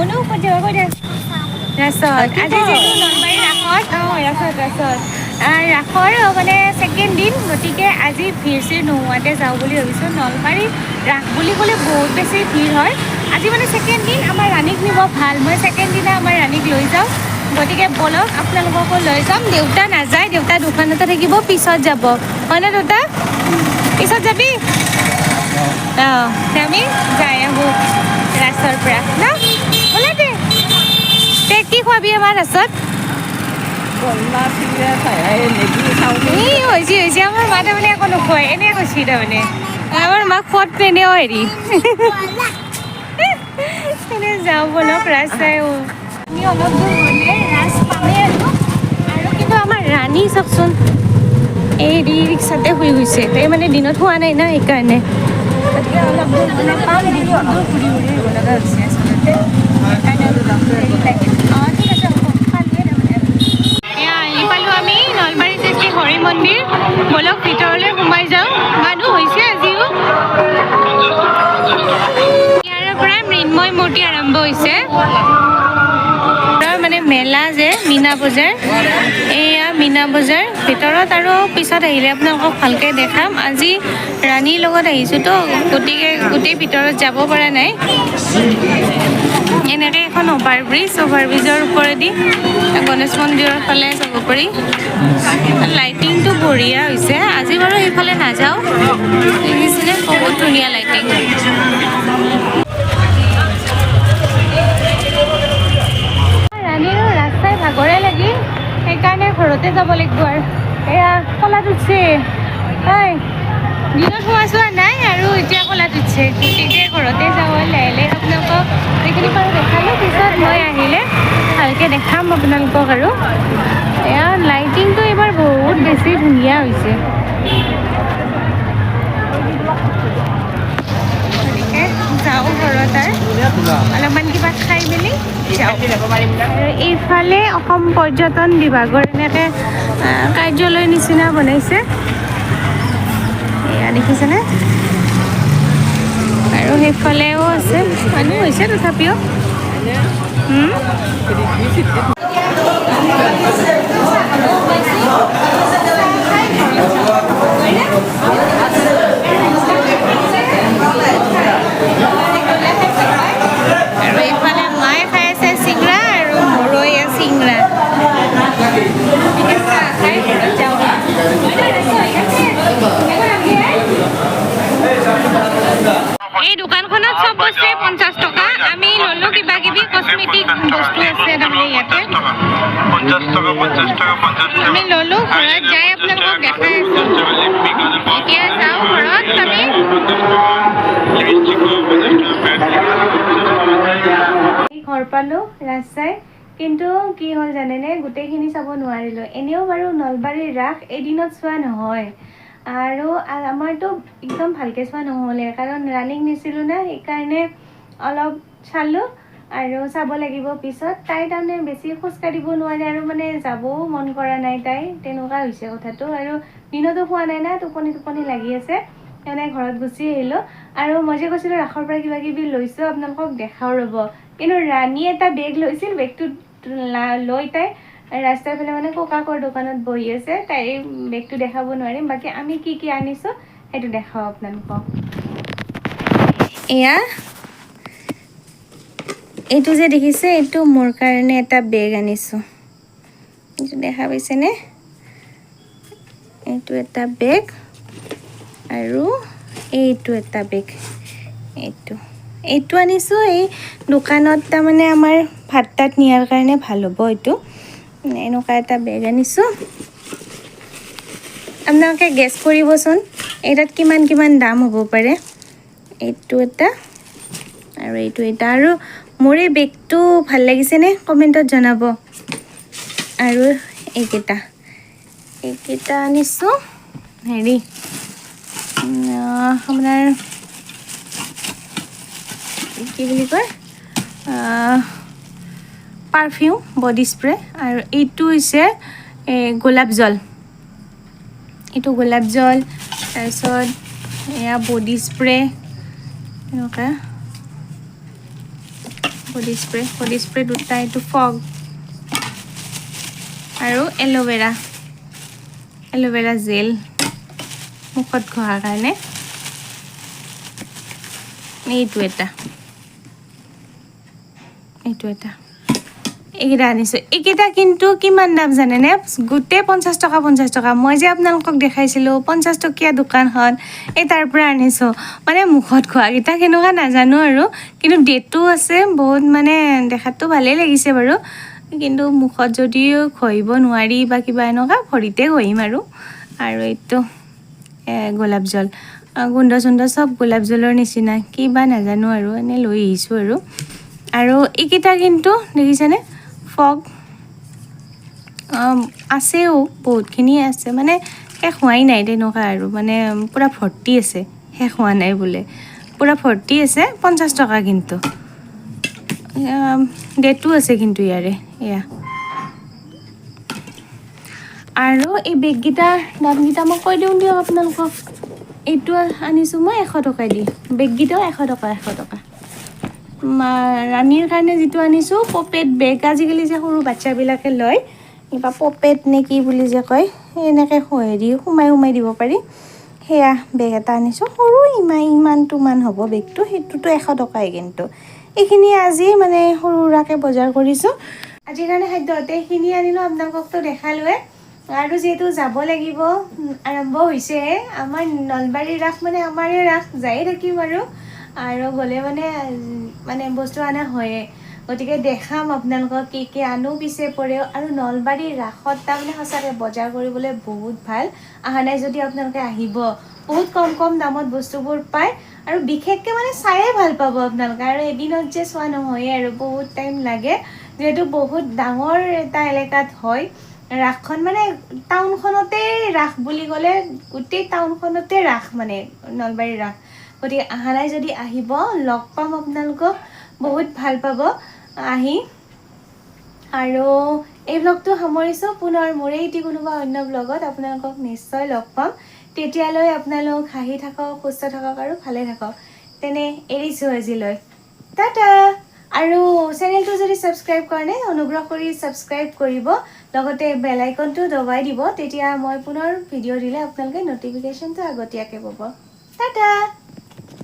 কোনো ক'ত যাব কৈ দে ৰাসত আজি যিহেতু নলবাৰী ৰাসত ৰাসৰ মানে ছেকেণ্ড দিন গতিকে আজি ভিৰ চিৰ নোহোৱাতে যাওঁ বুলি ভাবিছোঁ নলবাৰী ৰাস বুলি ক'লে বহুত বেছি ভিৰ হয় আজি মানে ছেকেণ্ড দিন আমাৰ ৰাণীক নিব ভাল মই ছেকেণ্ড দিনা আমাৰ ৰাণীক লৈ যাওঁ গতিকে বলক আপোনালোককো লৈ যাম দেউতা নাযায় দেউতা দোকানতে থাকিব পিছত যাব হয়নে দেউতা পিছত যাবি অঁ আমি যাই আহোঁ ৰাসৰ পৰা ন ওলাই দে কি খোৱাবি আমাৰ ৰাসত হৈছে আমাৰ মা তাৰমানে একো নোখোৱাই এনেই কৈছি তাৰমানে আমাৰ মাক খোৱাত এনেও হেৰি এনে যাওঁ বলক ৰাস চাই আমি অলপ দূৰ গ'লে ৰাস পামেই আৰু কিন্তু আমাৰ ৰাণী চাওকচোন এই ৰিক্সাতে শুই গৈছে তাই মানে দিনত হোৱা নাই না সেইকাৰণে গতিকে অলপ দূৰ মানে পাম দূৰ ঘূৰি আহিব লগা হৈছে আচলতে অঁ ঠিক আছে আহি পালোঁ আমি নলবাৰী শ্ৰী হৰি মন্দিৰ বলক ভিতৰলৈ সোমাই যাওঁ মানুহ হৈছে আজিও ইয়াৰ পৰা মৃন্ময় মূৰ্তি আৰম্ভ হৈছে মানে মেলা যে মীনা বজাৰ এয়া মীনা বজাৰ ভিতৰত আৰু পিছত আহিলে আপোনালোকক ভালকৈ দেখাম আজি ৰাণীৰ লগত আহিছোঁ তো গতিকে গোটেই ভিতৰত যাব পৰা নাই এনেকৈ এখন অভাৰব্ৰিজৰ ওপৰেদি গণেশ মন্দিৰৰ ফালে যাব পাৰি লাইটিংটো বঢ়িয়া হৈছে আজি বাৰু সেইফালে নাযাওঁ দেখিছেনে বহুত ধুনীয়া লাইটিং ৰাণীৰো ৰাস্তাই ভাগৰে লাগি সেইকাৰণে ঘৰতে যাব লাগিব আৰু এয়া কলাত উঠছে হয় দিনত হোৱা চোৱা নাই আৰু এতিয়া কলাত উঠছে গতিকে ঘৰতে যাওঁ লাহে আপোনালোকক এইখিনি বাৰু দেখালোঁ পিছত মই আহিলে ভালকৈ দেখাম আপোনালোকক আৰু এয়া লাইটিংটো এইবাৰ বহুত বেছি ধুনীয়া হৈছে গতিকে যাওঁ ঘৰত আৰু অলপমান কিবা খাই মেলি যাওঁ আৰু এইফালে অসম পৰ্যটন বিভাগৰ এনেকৈ কাৰ্যালয় নিচিনা বনাইছে এয়া দেখিছেনে আৰু সেইফালেও আছে মানুহ হৈছে তথাপিও আৰু এইফালে মায়ে খাই আছে চিংৰা আৰু মৰৈয়া চিংৰা এই দোকানখনত চব বস্তুৱে 50 টকা আমি ললো কিবা কিবি কসমেটিক বস্তু আছে তাৰমানে ইয়াতে 50 টকা আমি ললো ঘৰত যাই আপোনালোকক দেখাই আছো এতিয়া যাওঁ ঘৰত আমি ঘৰ পালোঁ ৰাস চাই কিন্তু কি হ'ল জানেনে গোটেইখিনি চাব নোৱাৰিলোঁ এনেও বাৰু নলবাৰীৰ ৰাস এদিনত চোৱা নহয় আৰু আমাৰতো একদম ভালকৈ চোৱা নহ'লে কাৰণ ৰাণীক নিছিলোঁ না সেইকাৰণে অলপ চালোঁ আৰু চাব লাগিব পিছত তাই তাৰমানে বেছি খোজকাঢ়িব নোৱাৰে আৰু মানে যাবও মন কৰা নাই তাই তেনেকুৱা হৈছে কথাটো আৰু দিনতো খোৱা নাই না টোপনি লাগি আছে সেইকাৰণে ঘৰত গুচি আহিলোঁ আৰু মই যে কৈছিলোঁ ৰাসৰ পৰা কিবা কিবি লৈছোঁ আপোনালোকক দেখাওঁ ৰ'ব কিন্তু ৰাণী এটা বেগ লৈছিল বেগটো লৈ তাই ৰাস্তাৰ ফালে মানে ককাকৰ দোকানত বহি আছে তাইৰ বেগটো দেখাব নোৱাৰিম বাকী আমি কি কি আনিছোঁ সেইটো দেখাওঁ আপোনালোকক এয়া এইটো যে দেখিছে এইটো মোৰ কাৰণে এটা বেগ আনিছোঁ এইটো দেখা পাইছেনে এইটো এটা বেগ আৰু এইটো এটা বেগ এইটো আনিছোঁ এই দোকানত তাৰমানে আমাৰ ভাত তাত নিয়াৰ কাৰণে ভাল হ'ব এইটো এনেকুৱা এটা বেগ আনিছোঁ আপোনালোকে গেছ কৰিবচোন এইটাত কিমান দাম হ'ব পাৰে এইটো এটা আৰু এইটো এটা আৰু মোৰ এই বেগটো ভাল লাগিছেনে কমেণ্টত জনাব আৰু এইকেইটা আনিছোঁ হেৰি আপোনাৰ কি বুলি কয় পাৰফিউম বডি স্প্ৰে আৰু এইটো হৈছে গোলাপ জল তাৰপিছত এয়া বডি স্প্ৰে এনেকুৱা বডি স্প্ৰে দুটা, এইটো ফগ আৰু এল'ভেৰা জেল মুখত ঘঁহাৰ কাৰণে। এইটো এটা এইকেইটা আনিছোঁ। এইকেইটা কিন্তু কিমান দাম জানেনে? গোটেই 50 টকা। মই যে আপোনালোকক দেখাইছিলোঁ 50 টকীয়া দোকানখন, এই তাৰ পৰা আনিছোঁ। মানে মুখত খোৱাকেইটা কেনেকুৱা নাজানো আৰু, কিন্তু ডেটটো আছে বহুত, মানে দেখাততো ভালেই লাগিছে বাৰু, কিন্তু মুখত যদিও ঘঁহিব নোৱাৰি বা কিবা এনেকুৱা, ভৰিতে ঘঁহিম আৰু এইটো গোলাপ জল, গোন্ধ চোন্ধ চব গোলাপ জলৰ নিচিনা, কি বা নাজানো আৰু, এনেই লৈ আহিছোঁ আৰু এইকেইটা কিন্তু দেখিছেনে ফগ আছেও, বহুতখিনি আছে, মানে শেষ হোৱাই নাই তেনেকুৱা আৰু, মানে পূৰা ভৰ্তি আছে, শেষ হোৱা নাই বোলে, পূৰা ভৰ্তি আছে। 50 টকা কিন্তু, ডেটটো আছে কিন্তু ইয়াৰে, এয়া। আৰু এই বেগকেইটাৰ দামকেইটা মই কৈ দিওঁ দিয়ক আপোনালোকক। এইটো আনিছোঁ মই 100 টকা দি, বেগকেইটাও 100 টকা। ৰাণীৰ কাৰণে যিটো আনিছোঁ পপেট বেগ, আজিকালি যে সৰু বাচ্ছাবিলাকে লয়, কিবা পপেট নে কি বুলি যে কয়, এনেকৈ সোমাই দিব পাৰি, সেয়া বেগ এটা আনিছোঁ। সৰু ইমানটোমান হ'ব বেগটো, সেইটোতো 100 টকাই কিন্তু। এইখিনি আজি মানে সৰু সুৰাকৈ বজাৰ কৰিছোঁ। আজিৰ কাৰণে খাদ্যতে এইখিনি আনিলোঁ, আপোনালোককতো দেখালোৱে। আৰু যিহেতু যাব লাগিব, আৰম্ভ হৈছেহে আমাৰ নলবাৰীৰ ৰাস, মানে আমাৰে ৰাস, যায়ে থাকিম আৰু গ'লে মানে বস্তু অনা হয়ে, গতিকে দেখাম আপোনালোকক কি আনো পিছে পৰেও। আৰু নলবাৰীৰ ৰাসত তাৰমানে সঁচাকৈ বজাৰ কৰিবলৈ বহুত ভাল। অহা নাই যদি আপোনালোকে আহিব, বহুত কম দামত বস্তুবোৰ পায়, আৰু বিশেষকৈ মানে চায়ে ভাল পাব আপোনালোকে। আৰু এদিনত যে চোৱা নহয়ে আৰু, বহুত টাইম লাগে, যিহেতু বহুত ডাঙৰ এটা এলেকাত হয় ৰাসখন, মানে টাউনখনতে ৰাস বুলি ক'লে গোটেই টাউনখনতে ৰাস, মানে নলবাৰীৰ ৰাস। গতিকে অহা নাই যদি আহিব, লগ পাম আপোনালোকক, বহুত ভাল পাব আহি। আৰু এই ব্লগটো সামৰিছোঁ, পুনৰ মোৰে এটি কোনোবা অন্য ব্লগত আপোনালোকক নিশ্চয় লগ পাম। তেতিয়ালৈ আপোনালোক হাঁহি থাকক, সুস্থ থাকক আৰু ভালে থাকক। তেনে এৰিছোঁ আজিলৈ, টাটা। আৰু চেনেলটো যদি ছাবস্ক্ৰাইব কৰা নাই, অনুগ্ৰহ কৰি ছাবস্ক্ৰাইব কৰিব, লগতে বেল আইকনটো দবাই দিব, তেতিয়া মই পুনৰ ভিডিঅ' দিলে আপোনালোকে ন'টিফিকেশ্যনটো আগতীয়াকৈ পাব। টাটা।